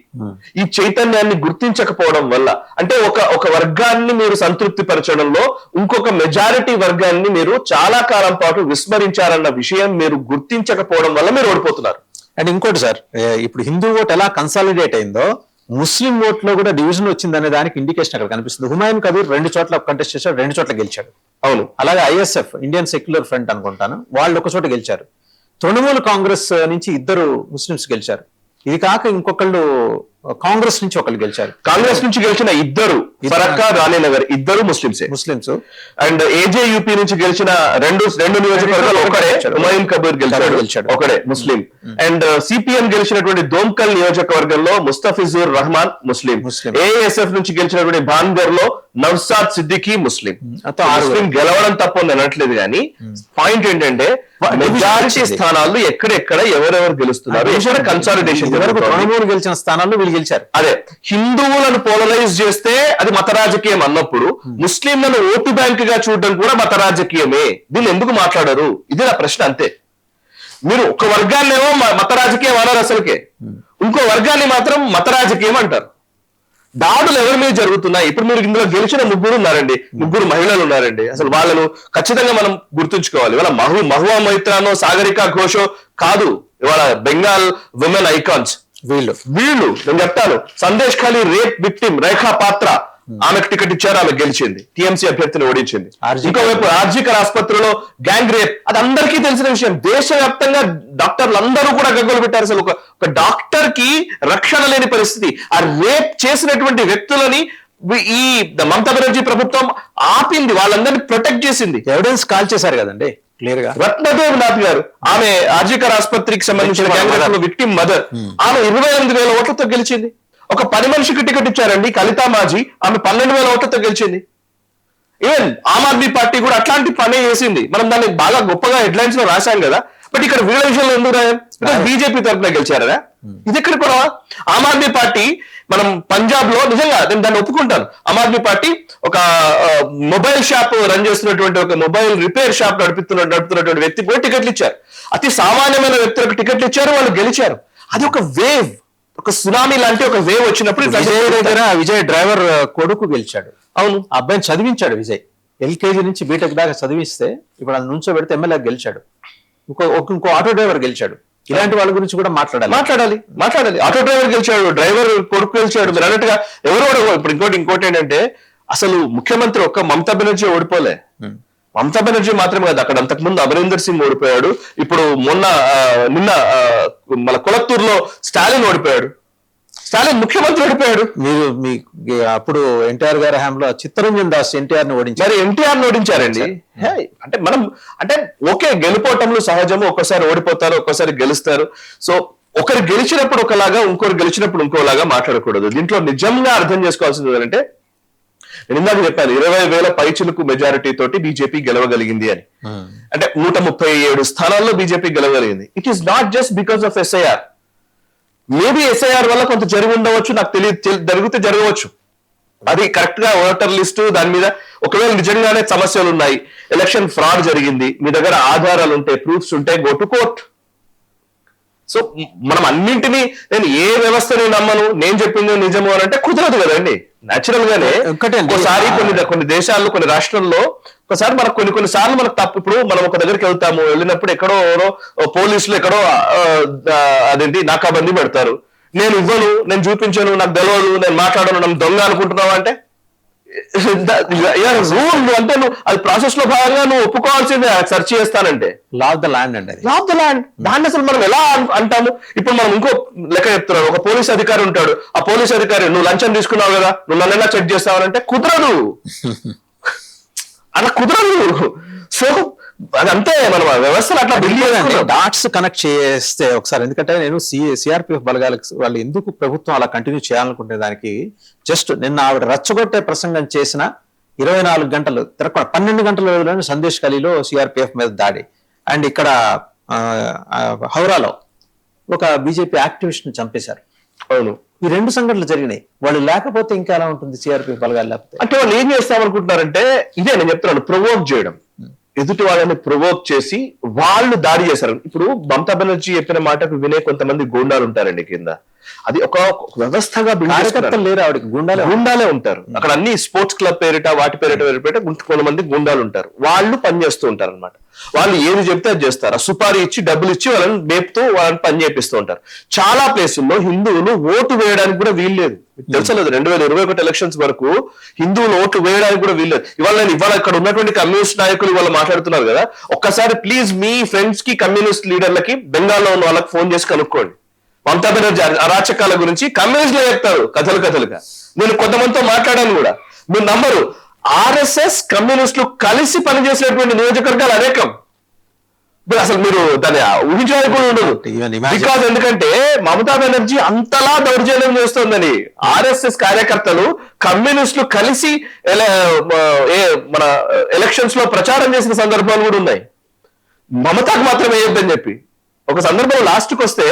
ఈ చైతన్యాన్ని గుర్తించకపోవడం వల్ల, అంటే ఒక వర్గాన్ని మీరు సంతృప్తి పరచడంలో ఇంకొక మెజారిటీ వర్గాన్ని మీరు చాలా కాలం పాటు విస్మరించారన్న విషయం మీరు గుర్తించకపోవడం వల్ల మీరు ఓడిపోతున్నారు. అండ్ ఇంకోటి సార్, ఇప్పుడు హిందూ ఓట్ ఎలా కన్సాలిడేట్ అయిందో ముస్లిం ఓట్ లో కూడా డివిజన్ వచ్చిందనే దానికి ఇండికేషన్ అక్కడ కనిపిస్తుంది. హుమాయూన్ కబీర్ 2 చోట్ల కంటెస్ట్ చేశాడు, 2 చోట్ల గెలిచాడు. అవును. అలాగే ISF, ఇండియన్ సెక్యులర్ ఫ్రంట్ అనుకుంటాను, వాళ్ళు ఒక చోట గెలిచారు. తృణమూల్ కాంగ్రెస్ నుంచి 2 ముస్లిమ్స్ గెలిచారు. ఇది కాక ఇంకొకళ్ళు కాంగ్రెస్ నుంచి ఒకళ్ళు గెలిచారు. కాంగ్రెస్ నుంచి గెలిచిన 2 Farakka, Raninagar 2 Muslims. And AJUP నుంచి గెలిచిన 2 నియోజకవర్గాలు ఒకడే హుమాయూన్ కబీర్ గెలిచాడు, ఒకడే ముస్లిం. అండ్ CPM గెలిచినటువంటి దోమ్కల్ నియోజకవర్గంలో ముస్తఫిజుర్ రెహమాన్ ముస్లిం. AASF నుంచి గెలిచినటువంటి భాన్గర్ లో నౌసాద్ సిద్దికీ ముస్లిం. గెలవడం తప్ప అనట్లేదు కానీ పాయింట్ ఏంటంటే మెజారిటీ స్థానాలు ఎక్కడెక్కడ ఎవరెవరు గెలుస్తున్నారు, కన్సాలిడేషన్ గెలిచిన స్థానాల్లో వీళ్ళు గెలిచారు. అదే హిందువులను పోలరైజ్ చేస్తే అది మత రాజకీయం అన్నప్పుడు ముస్లింలను ఓటు బ్యాంక్ గా చూడడం కూడా మత రాజకీయమే. దీన్ని ఎందుకు మాట్లాడరు? ఇది నా ప్రశ్న, అంతే. మీరు ఒక వర్గాన్నేమో మత రాజకీయం అన్నారు అసలుకే, ఇంకో వర్గాన్ని మాత్రం మత రాజకీయం అంటారు. దాడులు ఎవరి మీద జరుగుతున్నాయి? ఇప్పుడు మీరు ఇందులో గెలిచిన 3 ఉన్నారండి, 3 మహిళలు ఉన్నారండి. అసలు వాళ్ళను ఖచ్చితంగా మనం గుర్తుంచుకోవాలి. ఇవాళ మహువా మొయిత్రానో సాగరికా ఘోషో కాదు, ఇవాళ బెంగాల్ విమెన్ ఐకాన్స్ వీళ్ళు. నేను చెప్తాను, సందేశ్ ఖాళీ రేప్ విక్టిమ్ రేఖా పాత్ర, ఆమెకు టికెట్ ఇచ్చారు, ఆమె గెలిచింది, TMC అభ్యర్థిని ఓడించింది. ఇంకోవైపు ఆర్జికర్ ఆసుపత్రిలో గ్యాంగ్ రేప్, అది అందరికీ తెలిసిన విషయం. దేశవ్యాప్తంగా డాక్టర్లు అందరూ కూడా గగ్గోలు పెట్టారు. అసలు ఒక డాక్టర్ కి రక్షణ లేని పరిస్థితి. ఆ రేప్ చేసినటువంటి వ్యక్తులని ఈ మమతా బెనర్జీ ప్రభుత్వం ఆపింది, వాళ్ళందరినీ ప్రొటెక్ట్ చేసింది. ఎవిడెన్స్ కాల్ చేశారు కదండి క్లియర్ గా. రత్నదేవ్ నాథ్ గారు, ఆమె ఆర్జికర్ ఆసుపత్రికి సంబంధించిన గ్యాంగ్ రేప్ విక్టిమ్ మదర్, ఆమె 28,000 ఓట్లతో గెలిచింది. ఒక 10 మనిషికి టికెట్ ఇచ్చారండి కలితా మాజీ, ఆమె 12,000 ఓట్లతో గెలిచింది. ఈవెన్ ఆమ్ ఆద్మీ పార్టీ కూడా అట్లాంటి పనే చేసింది. మనం దాన్ని బాగా గొప్పగా హెడ్లైన్స్ లో రాశాం కదా. బట్ ఇక్కడ వీళ్ళ విషయంలో ఎందుకు రాయాం? బీజేపీ తరఫున గెలిచారా? ఇది ఎక్కడ కూడా ఆమ్ ఆద్మీ పార్టీ, మనం పంజాబ్ లో నిజంగా నేను దాన్ని ఒప్పుకుంటాను. ఆమ్ ఆద్మీ పార్టీ ఒక మొబైల్ షాప్ రన్ చేస్తున్నటువంటి, ఒక మొబైల్ రిపేర్ షాప్ నడుపుతున్నటువంటి వ్యక్తి కూడా టికెట్లు ఇచ్చారు. అతి సామాన్యమైన వ్యక్తులకు టికెట్లు ఇచ్చారు, వాళ్ళు గెలిచారు. అది ఒక వేవ్, ఒక సునామీ లాంటి ఒక వేవ్ వచ్చినప్పుడు విజయ్ డ్రైవర్ కొడుకు గెలిచాడు. అవును, అబ్బాయిని చదివించాడు విజయ్. LKG నుంచి బీటెక్ దాకా చదివిస్తే ఇప్పుడు అది నుంచో పెడితే ఎమ్మెల్యే గెలిచాడు. ఇంకో ఆటో డ్రైవర్ గెలిచాడు. ఇలాంటి వాళ్ళ గురించి కూడా మాట్లాడాలి. ఆటో డ్రైవర్ గెలిచాడు, డ్రైవర్ కొడుకు గెలిచాడు. మీరు అన్నట్టుగా ఎవరు ఇప్పుడు ఇంకోటి ఏంటంటే అసలు ముఖ్యమంత్రి ఒక్క మమతా బెనర్జీ ఓడిపోలే. మమతా బెనర్జీ మాత్రమే కాదు, అక్కడ అంతకుముందు అమరీందర్ సింగ్ ఓడిపోయాడు. ఇప్పుడు నిన్న మన కొలత్తూరులో స్టాలిన్ ఓడిపోయాడు. స్టాలిన్ ముఖ్యమంత్రి ఓడిపోయాడు. మీరు అప్పుడు ఎన్టీఆర్ గారి హయాంలో చిత్తరంజన్ దాస్ ఎన్టీఆర్ ని ఓడించారు. మరి ఎన్టీఆర్ ని ఓడించారండి. అంటే మనం ఓకే, గెలుపోవటంలో సహజము. ఒక్కోసారి ఓడిపోతారు, ఒక్కోసారి గెలుస్తారు. సో ఒకరు గెలిచినప్పుడు ఒకలాగా, ఇంకొకరు గెలిచినప్పుడు ఇంకోలాగా మాట్లాడకూడదు. దీంట్లో నిజంగా అర్థం చేసుకోవాల్సింది ఏంటంటే నేను ఇందాక చెప్పాను 20,000 పైచిలకు మెజారిటీ తోటి బీజేపీ గెలవగలిగింది అని. అంటే 137 స్థానాల్లో బీజేపీ గెలవగలిగింది. It is not just because of SIR. Maybe SIR వల్ల కొంత జరిగి ఉండవచ్చు, నాకు తెలియదు, జరిగితే జరగవచ్చు. అది కరెక్ట్ గా ఓటర్ లిస్టు దాని మీద ఒకవేళ నిజంగానే సమస్యలు ఉన్నాయి, ఎలక్షన్ ఫ్రాడ్ జరిగింది, మీ దగ్గర ఆధారాలు ఉంటే, ప్రూఫ్స్ ఉంటే, గో టు కోర్ట్. సో మనం అన్నింటినీ నేను ఏ వ్యవస్థని నమ్మను, నేను చెప్పింది నిజము అని అంటే కుదరదు కదండి. నేచురల్ గానే ఒకసారి కొన్ని దేశాల్లో, కొన్ని రాష్ట్రాల్లో ఒకసారి మనకు కొన్ని సార్లు మనకు తప్పు. ఇప్పుడు మనం ఒక దగ్గరికి వెళ్తాము, వెళ్ళినప్పుడు ఎక్కడో పోలీసులు ఎక్కడో అదేంటి నాకాబందీ పెడతారు, నేను ఇవ్వను, నేను చూపించాను, నాకు తెలియదు, నేను మాట్లాడను, నన్ను దొంగ అనుకుంటున్నావా అంటే రూల్ అంటే నువ్వు అది ప్రాసెస్ లో భాగంగా నువ్వు ఒప్పుకోవాల్సిందే. సెర్చ్ చేస్తానంటే లా ఆఫ్ ద ల్యాండ్ అండి, లా ఆఫ్ ద ల్యాండ్. దాన్ని అసలు మనం ఎలా అంటాము? ఇప్పుడు మనం ఇంకో లెక్క చెప్తున్నాం, ఒక పోలీస్ అధికారి ఉంటాడు, ఆ పోలీస్ అధికారి నువ్వు లంచం తీసుకున్నావు కదా, నువ్వు నన్ను ఎలా చెక్ చేస్తావంటే కుదరదు, అలా కుదరదు. సో అదంతే, మనం వ్యవస్థలు అట్లా డాట్స్ కనెక్ట్ చేస్తే ఒకసారి. ఎందుకంటే నేను సిఆర్పిఎఫ్ బలగాలకు వాళ్ళు ఎందుకు ప్రభుత్వం అలా కంటిన్యూ చేయాలనుకుంటే దానికి జస్ట్ నిన్న ఆవిడ రచ్చగొట్టే ప్రసంగం చేసిన 24 గంటలు 12 గంటల వ్యవధిలోనే సందేశ్ ఖలీలో సిఆర్పిఎఫ్ మీద దాడి, అండ్ ఇక్కడ హౌరాలో ఒక బీజేపీ యాక్టివిస్ట్ ని చంపేశారు. అవును, ఈ 2 సంఘటనలు జరిగినాయి. వాళ్ళు లేకపోతే ఇంకా ఎలా ఉంటుంది సిఆర్పిఎఫ్ బలగాలు లేకపోతే? అంటే వాళ్ళు ఏం చేస్తామనుకుంటున్నారంటే, ఇదే నేను చెప్తున్నాను, ప్రొవోక్ చేయడం, ఎదుటి వాళ్ళని ప్రొవోక్ చేసి వాళ్ళు దాడి చేశారు. ఇప్పుడు మమతా బెనర్జీ చెప్పిన మాటకు వినే కొంతమంది గూండాలు ఉంటారండి కింద. అది ఒక వ్యవస్థగా కార్యకర్తలు లేరు, ఆవిడకి గుండాలే ఉంటారు అక్కడ. అన్ని స్పోర్ట్స్ క్లబ్ పేరిట వాటి పేరిట కొంతమంది గుండాలు ఉంటారు, వాళ్ళు పనిచేస్తూ ఉంటారు అనమాట. వాళ్ళు ఏది చెప్తే అది చేస్తారు, సుపారీ ఇచ్చి డబ్బులు ఇచ్చి వాళ్ళని మేపుతూ వాళ్ళని పని చేపిస్తూ ఉంటారు. చాలా ప్లేసుల్లో హిందువులు ఓటు వేయడానికి కూడా వీల్లేదు, తెలుసలేదు. 2021 ఎలక్షన్స్ వరకు హిందువులు ఓట్లు వేయడానికి కూడా వీల్లేదు. ఇవాళ ఇక్కడ ఉన్నటువంటి కమ్యూనిస్ట్ నాయకులు వాళ్ళు మాట్లాడుతున్నారు కదా, ఒక్కసారి ప్లీజ్ మీ ఫ్రెండ్స్ కి, కమ్యూనిస్ట్ లీడర్లకి, బెంగాల్లో ఉన్న వాళ్ళకి ఫోన్ చేసి కనుక్కోండి. మమతా బెనర్జీ అరాచకాల గురించి కమ్యూనిస్టులు చెప్తారు కథలుగా. నేను కొంతమందితో మాట్లాడాను కూడా, మీరు నమ్మరు, ఆర్ఎస్ఎస్ కమ్యూనిస్టులు కలిసి పనిచేసినటువంటి నియోజకవర్గాలు అనేకం. అసలు మీరు దాన్ని ఊహించడానికి కూడా ఉండదు. బికాజ్ ఎందుకంటే మమతా బెనర్జీ అంతలా దౌర్జన్యం చేస్తోందని ఆర్ఎస్ఎస్ కార్యకర్తలు కమ్యూనిస్టులు కలిసి మన ఎలక్షన్స్ లో ప్రచారం చేసిన సందర్భాలు కూడా ఉన్నాయి. మమతాకు మాత్రం వేయొద్దని చెప్పి ఒక సందర్భంలో లాస్ట్కి వస్తే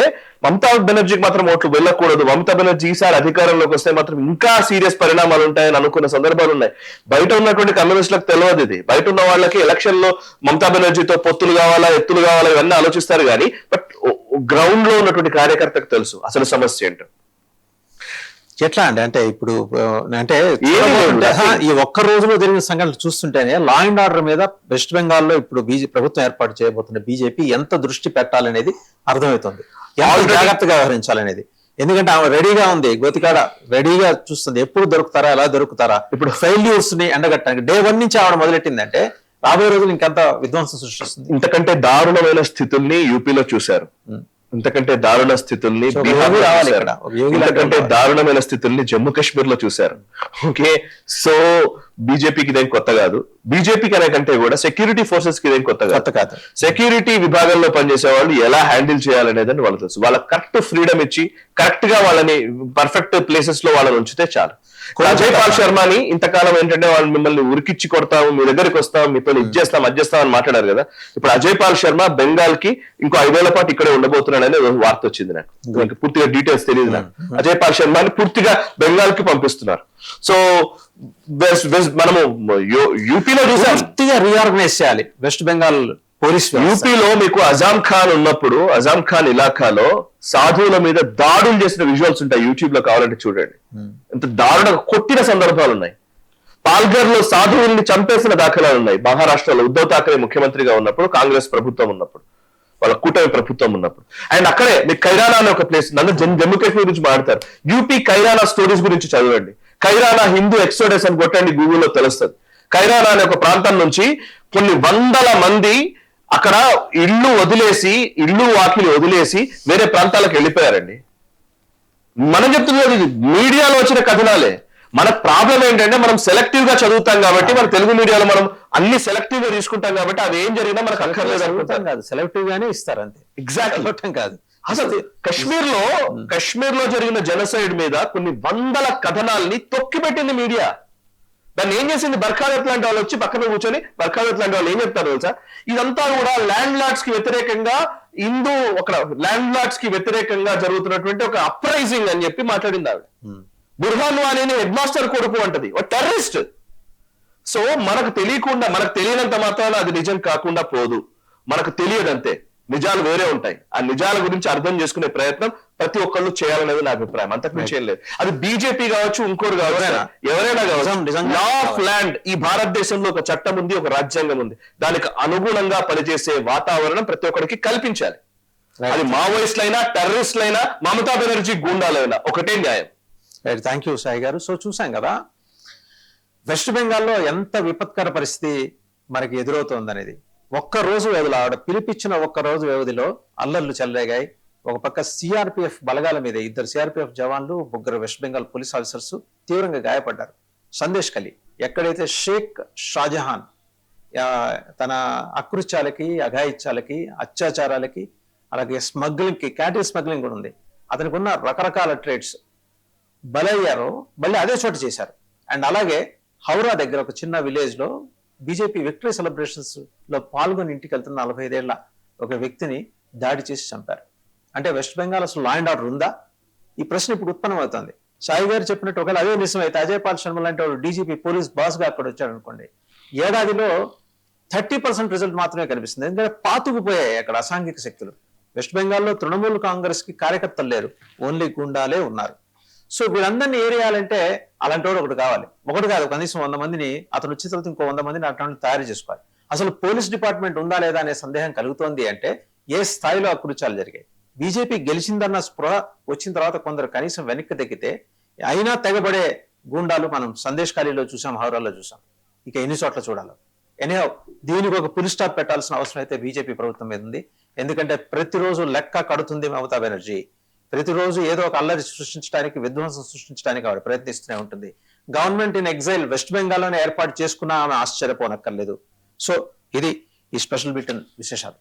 మమతా బెనర్జీకి మాత్రం ఓట్లు వెళ్ళకూడదు, మమతా బెనర్జీ ఈసారి అధికారంలోకి వస్తే మాత్రం ఇంకా సీరియస్ పరిణామాలు ఉంటాయని అనుకున్న సందర్భాలు ఉన్నాయి. బయట ఉన్నటువంటి కమ్యూనిస్టులకు తెలియదు ఇది. బయట ఉన్న వాళ్ళకి ఎలక్షన్ లో మమతా బెనర్జీతో పొత్తులు కావాలా, ఎత్తులు కావాలా, ఇవన్నీ ఆలోచిస్తారు కానీ బట్ గ్రౌండ్ లో ఉన్నటువంటి కార్యకర్తకు తెలుసు అసలు సమస్య ఏంటో. ఎట్లా అంటే ఇప్పుడు అంటే ఈ ఒక్క రోజులో జరిగిన సంఘటనలు చూస్తుంటేనే లా అండ్ ఆర్డర్ మీద వెస్ట్ బెంగాల్లో ఇప్పుడు ప్రభుత్వం ఏర్పాటు చేయబోతున్న బీజేపీ ఎంత దృష్టి పెట్టాలనేది అర్థమవుతుంది, జాగ్రత్తగా వ్యవహరించాలనేది. ఎందుకంటే ఆమె రెడీగా ఉంది, గోతికాడ రెడీగా చూస్తుంది, ఎప్పుడు దొరుకుతారా, ఎలా దొరుకుతారా. ఇప్పుడు ఫెయిల్యూర్స్ ని ఎండగట్టడానికి Day 1 నుంచి ఆవిడ మొదలెట్టిందంటే రాబోయే రోజులు ఇంకెంత విధ్వంసం సృష్టిస్తుంది. ఇంతకంటే దారుణమైన స్థితుల్ని యూపీలో చూశారు, ఇంతకంటే దారుణ స్థితుల్ని ఇంతకంటే దారుణమైన స్థితుల్ని జమ్మూ కాశ్మీర్ లో చూశారు. ఓకే, సో బీజేపీకి ఇదేం కొత్త కాదు. బీజేపీకి అనే కంటే కూడా సెక్యూరిటీ ఫోర్సెస్ కి ఇదేం కొత్త కాదు. సెక్యూరిటీ విభాగంలో పనిచేసే వాళ్ళు ఎలా హ్యాండిల్ చేయాలనేదని వాళ్ళకి తెలుసు. వాళ్ళకి కరెక్ట్ ఫ్రీడమ్ ఇచ్చి కరెక్ట్ గా వాళ్ళని పర్ఫెక్ట్ ప్లేసెస్ లో వాళ్ళని ఉంచితే చాలు. అజయ్ పాల్ శర్మని ఇంతకాలం ఏంటంటే వాళ్ళు మిమ్మల్ని ఉరికిచ్చి కొడతాము, మీ దగ్గరికి వస్తాం, మీ పని ఇచ్చేస్తాం అడ్జేస్తాం అని మాట్లాడారు కదా. ఇప్పుడు అజయ్ పాల్ శర్మ బెంగాల్ కి ఇంకో 5 ఏళ్ల పాటు ఇక్కడే ఉండబోతున్నాడని వార్త వచ్చింది. నాకు పూర్తిగా డీటెయిల్స్ తెలియదు. నాకు అజయ్ పాల్ శర్మని పూర్తిగా బెంగాల్ కి పంపిస్తున్నారు. సో మనము యూపీలో చూసాం, పూర్తిగా రీఆర్గనైజ్ చేయాలి వెస్ట్ బెంగాల్ పోలీస్. యూపీలో మీకు అజాం ఖాన్ ఉన్నప్పుడు అజాం ఖాన్ ఇలాఖాలో సాధువుల మీద దాడులు చేసిన విజువల్స్ ఉంటాయి, యూట్యూబ్ లో కావాలంటే చూడండి. ఎంత దారుణంగా కొట్టిన సందర్భాలు ఉన్నాయి. పాల్ఘర్ లో సాధువుల్ని చంపేసిన దాఖలాలు ఉన్నాయి. మహారాష్ట్రలో ఉద్ధవ్ ఠాక్రే ముఖ్యమంత్రిగా ఉన్నప్పుడు, కాంగ్రెస్ ప్రభుత్వం ఉన్నప్పుడు, వాళ్ళ కూటమి ప్రభుత్వం ఉన్నప్పుడు. అండ్ అక్కడే మీకు కైరానా అనే ఒక ప్లేస్, నన్ను జమ్మూ కాశ్మీర్ గురించి మాట్లాడతారు. యూపీ కైరానా స్టోరీస్ గురించి చదవండి. కైరానా హిందూ ఎక్సోడస్ అని కొట్టండి, గూగుల్లో తెలుస్తుంది. కైరానా అనే ఒక ప్రాంతం నుంచి కొన్ని వందల మంది అక్కడ ఇల్లు వాకిలి వదిలేసి వేరే ప్రాంతాలకు వెళ్ళిపోయారండి. మనం చెప్తున్నది మీడియాలో వచ్చిన కథనాలే. మన ప్రాబ్లం ఏంటంటే మనం సెలెక్టివ్ గా చదువుతాం కాబట్టి, మన తెలుగు మీడియాలో మనం అన్ని సెలెక్టివ్ గా తీసుకుంటాం కాబట్టి అవి ఏం జరిగినా మనకు అక్కర్లేదు అనుకుంటాం కాదు, సెలెక్టివ్ గానే ఇస్తారు అంతే. ఎగ్జాక్ట్లీ కాదు. అసలు కశ్మీర్ లో జరిగిన జెనోసైడ్ మీద కొన్ని వందల కథనాల్ని తొక్కిపెట్టింది మీడియా. దాన్ని ఏం చేసింది బర్ఖాదత్ లాంటి వాళ్ళు వచ్చి పక్కన కూర్చొని బర్ఖాదత్ లాంటి వాళ్ళు ఏం చెప్తారు తెలుసా, ఇదంతా కూడా ల్యాండ్ లార్డ్స్ కి వ్యతిరేకంగా ల్యాండ్ లార్డ్స్ కి వ్యతిరేకంగా జరుగుతున్నటువంటి ఒక అప్రైజింగ్ అని చెప్పి మాట్లాడింది ఆవిడ. బుర్హాన్ వానీ హెడ్ మాస్టర్ కొడుకు అంటది, ఒక టెర్రరిస్ట్. సో మనకు తెలియనంత మాత్రాన అది నిజం కాకుండా పోదు, మనకు తెలియదంతే, నిజాలు వేరే ఉంటాయి. ఆ నిజాల గురించి అర్థం చేసుకునే ప్రయత్నం ప్రతి ఒక్కళ్ళు చేయాలనేది నా అభిప్రాయం, అంతకు మించి ఏం లేదు. అది బీజేపీ కావచ్చు, ఇంకోటి కావచ్చు, ఎవరైనా కావచ్చు. లా ఆఫ్ ల్యాండ్, ఈ భారతదేశంలో ఒక చట్టం ఉంది, ఒక రాజ్యాంగం ఉంది, దానికి అనుగుణంగా పనిచేసే వాతావరణం ప్రతి ఒక్కరికి కల్పించాలి. అది మావోయిస్టులైనా, టెర్రరిస్టులైనా, మమతా బెనర్జీ గూండాలైనా ఒకటే న్యాయం. థ్యాంక్ యూ సాయి గారు. సో చూసాం కదా వెస్ట్ బెంగాల్లో ఎంత విపత్కర పరిస్థితి మనకి ఎదురవుతోందనేది. ఒక్కరోజు వ్యవధిలో, ఆవిడ పిలిపించిన ఒక్కరోజు వ్యవధిలో అల్లర్లు చెలరేగాయి. ఒక పక్క సిఆర్పిఎఫ్ బలగాల మీద 2 సిఆర్పిఎఫ్ జవాన్లు, 3 వెస్ట్ బెంగాల్ పోలీస్ ఆఫీసర్స్ తీవ్రంగా గాయపడ్డారు. సందేశ్ కలి, ఎక్కడైతే షేక్ షాజహాన్ తన అకృత్యాలకి, అఘాయిత్యాలకి, అత్యాచారాలకి, అలాగే స్మగ్లింగ్కి, క్యాటిల్ స్మగ్లింగ్ కూడా ఉంది, అతనికి ఉన్న రకరకాల ట్రేడ్స్ బలయ్యారో మళ్ళీ అదే చోట చేశారు. అండ్ అలాగే హౌరా దగ్గర ఒక చిన్న విలేజ్ లో బీజేపీ విక్టరీ సెలబ్రేషన్స్ లో పాల్గొని ఇంటికి వెళ్తున్న 45 ఏళ్ల ఒక వ్యక్తిని దాడి చేసి చంపారు. అంటే వెస్ట్ బెంగాల్ అసలు లా అండ్ ఆర్డర్ ఉందా? ఈ ప్రశ్న ఇప్పుడు ఉత్పన్నమవుతుంది. సాయి గారు చెప్పినట్టు ఒకవేళ అదే నిజమైతే అజయ్ పాల్ శర్మ లాంటి వాడు డీజీపీ పోలీస్ బాస్ గా అక్కడ వచ్చాడు అనుకోండి, ఏడాదిలో 30% రిజల్ట్ మాత్రమే కనిపిస్తుంది. ఎందుకంటే పాతుకుపోయాయి అక్కడ అసాంఘిక శక్తులు. వెస్ట్ బెంగాల్లో తృణమూల్ కాంగ్రెస్ కి కార్యకర్తలు లేరు, ఓన్లీ గుండాలే ఉన్నారు. సో వీళ్ళందరినీ ఏరియాలంటే అలాంటి వాడు ఒకటి కావాలి. ఒకటి కాదు, కనీసం 100 మందిని, అతను వచ్చిన తర్వాత ఇంకో 100 మందిని అటువంటి తయారు చేసుకోవాలి. అసలు పోలీస్ డిపార్ట్మెంట్ ఉందా లేదా అనే సందేహం కలుగుతోంది అంటే ఏ స్థాయిలో అకృత్యాలు జరిగాయి. బీజేపీ గెలిచిందన్న స్పృహ వచ్చిన తర్వాత కొందరు కనీసం వెనక్కి తగ్గితే అయినా తెగబడే గూండాలు మనం సందేశ్ ఖాళీలో చూసాం, హౌరాలో చూసాం, ఇక ఎన్ని చోట్ల చూడాలి. ఎనీహౌ దీనికి ఒక పులి స్టాప్ పెట్టాల్సిన అవసరం అయితే బీజేపీ ప్రభుత్వం మీద ఉంది. ఎందుకంటే ప్రతిరోజు లెక్క కడుతుంది మమతా బెనర్జీ. ప్రతిరోజు ఏదో ఒక అల్లరి సృష్టించడానికి, విధ్వంసం సృష్టించడానికి ఆవిడ ప్రయత్నిస్తూనే ఉంటుంది. గవర్నమెంట్ ఇన్ ఎగ్జైల్ వెస్ట్ బెంగాల్లోనే ఏర్పాటు చేసుకున్నా ఆమె ఆశ్చర్యపోనక్కర్లేదు. సో ఇది ఈ స్పెషల్ బులెటిన్ విశేషాలు.